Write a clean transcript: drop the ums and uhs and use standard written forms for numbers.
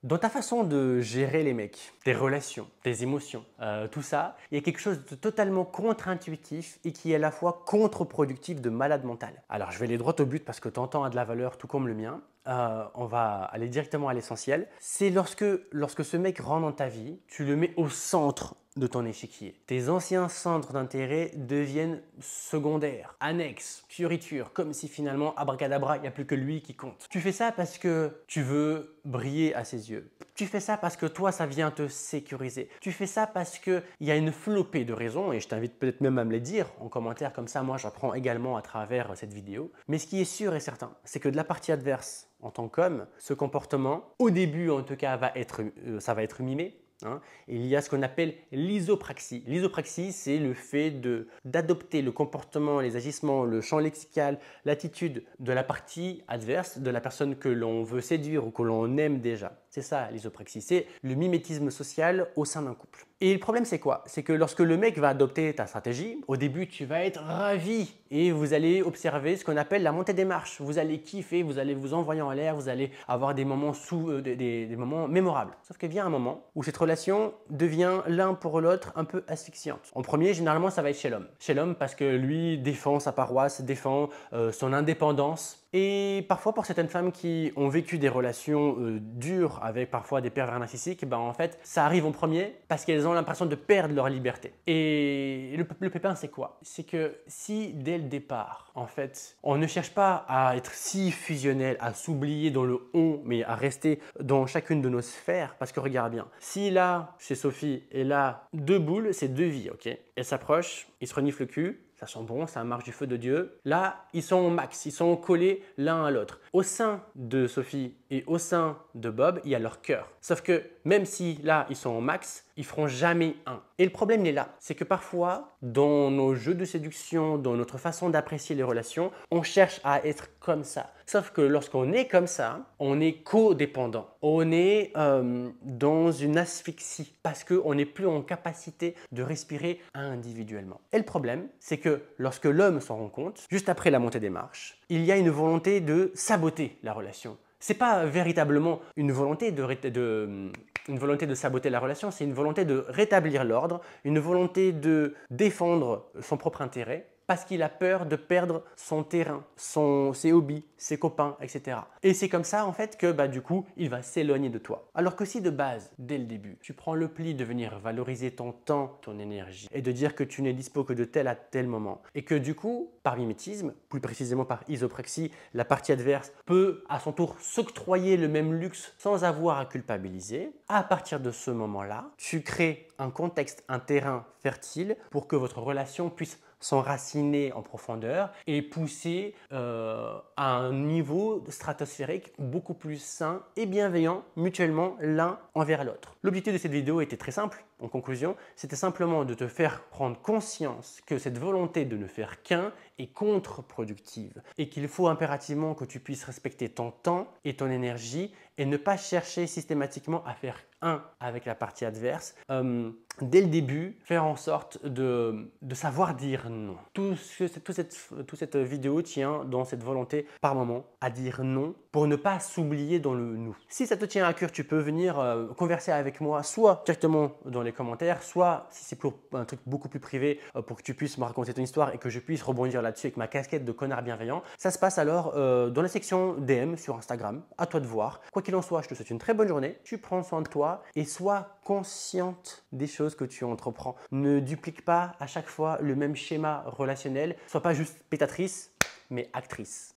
Dans ta façon de gérer les mecs, tes relations, tes émotions, tout ça, il y a quelque chose de totalement contre-intuitif et qui est à la fois contre-productif de malade mental. Alors je vais aller droit au but parce que ton temps a de la valeur tout comme le mien. On va aller directement à l'essentiel. C'est lorsque ce mec rentre dans ta vie, tu le mets au centre de ton échiquier. Tes anciens centres d'intérêt deviennent secondaires, annexes, fioritures, comme si finalement, abracadabra, il n'y a plus que lui qui compte. Tu fais ça parce que tu veux briller à ses yeux. Tu fais ça parce que toi, ça vient te sécuriser. Tu fais ça parce qu'il y a une flopée de raisons, et je t'invite peut-être même à me les dire en commentaire, comme ça, moi, j'apprends également à travers cette vidéo. Mais ce qui est sûr et certain, c'est que de la partie adverse, en tant qu'homme, ce comportement, au début en tout cas, ça va être mimé. Il y a ce qu'on appelle l'isopraxie. L'isopraxie, c'est le fait d'adopter le comportement, les agissements, le champ lexical, l'attitude de la partie adverse, de la personne que l'on veut séduire ou que l'on aime déjà. C'est ça l'isopraxie, c'est le mimétisme social au sein d'un couple. Et le problème, c'est quoi? C'est que lorsque le mec va adopter ta stratégie, au début, tu vas être ravi et vous allez observer ce qu'on appelle la montée des marches. Vous allez kiffer, vous allez vous envoyer en l'air, vous allez avoir des moments, des moments mémorables. Sauf qu'il vient un moment où cette relation devient l'un pour l'autre un peu asphyxiante. En premier, généralement, ça va être chez l'homme. Chez l'homme parce que lui défend sa paroisse, défend son indépendance. Et parfois, pour certaines femmes qui ont vécu des relations dures avec parfois des pervers narcissiques, en fait, ça arrive en premier parce qu'elles ont l'impression de perdre leur liberté. Et le pépin, c'est quoi? C'est que si dès le départ, en fait, on ne cherche pas à être si fusionnel, à s'oublier dans le on, mais à rester dans chacune de nos sphères, parce que regarde bien, si là, chez Sophie, et là, deux boules, c'est deux vies, ok? Elles s'approchent, ils se reniflent le cul, ça sent bon, ça marche du feu de Dieu. Là, ils sont au max, ils sont collés l'un à l'autre. Au sein de Sophie et au sein de Bob, il y a leur cœur. Sauf que même si là, ils sont au max, ils feront jamais un. Et le problème, il est là. C'est que parfois, dans nos jeux de séduction, dans notre façon d'apprécier les relations, on cherche à être comme ça. Sauf que lorsqu'on est comme ça, on est codépendant. On est dans une asphyxie parce qu'on n'est plus en capacité de respirer individuellement. Et le problème, c'est que lorsque l'homme s'en rend compte, juste après la montée des marches, il y a une volonté de saboter la relation. Ce n'est pas véritablement une volonté de saboter la relation, c'est une volonté de rétablir l'ordre, une volonté de défendre son propre intérêt parce qu'il a peur de perdre son terrain, ses hobbies, ses copains, etc. Et c'est comme ça en fait que du coup, il va s'éloigner de toi. Alors que si de base, dès le début, tu prends le pli de venir valoriser ton temps, ton énergie et de dire que tu n'es dispo que de tel à tel moment et que du coup, par mimétisme, plus précisément par isopraxie, la partie adverse peut à son tour s'octroyer le même luxe sans avoir à culpabiliser, à partir de ce moment-là, tu crées un contexte, un terrain fertile pour que votre relation puisse s'enraciner en profondeur et pousser à un niveau stratosphérique beaucoup plus sain et bienveillant mutuellement l'un envers l'autre. L'objectif de cette vidéo était très simple. En conclusion, c'était simplement de te faire prendre conscience que cette volonté de ne faire qu'un est contre-productive et qu'il faut impérativement que tu puisses respecter ton temps et ton énergie et ne pas chercher systématiquement à faire un avec la partie adverse. Dès le début, faire en sorte de savoir dire non. Toute cette vidéo tient dans cette volonté par moment à dire non pour ne pas s'oublier dans le nous. Si ça te tient à cœur, tu peux venir converser avec moi, soit directement dans les commentaires, soit si c'est pour un truc beaucoup plus privé pour que tu puisses me raconter ton histoire et que je puisse rebondir là-dessus avec ma casquette de connard bienveillant. Ça se passe alors dans la section DM sur Instagram. À toi de voir. Quoi qu'il en soit, je te souhaite une très bonne journée. Tu prends soin de toi et sois consciente des choses que tu entreprends. Ne duplique pas à chaque fois le même schéma relationnel. Sois pas juste pétatrice, mais actrice.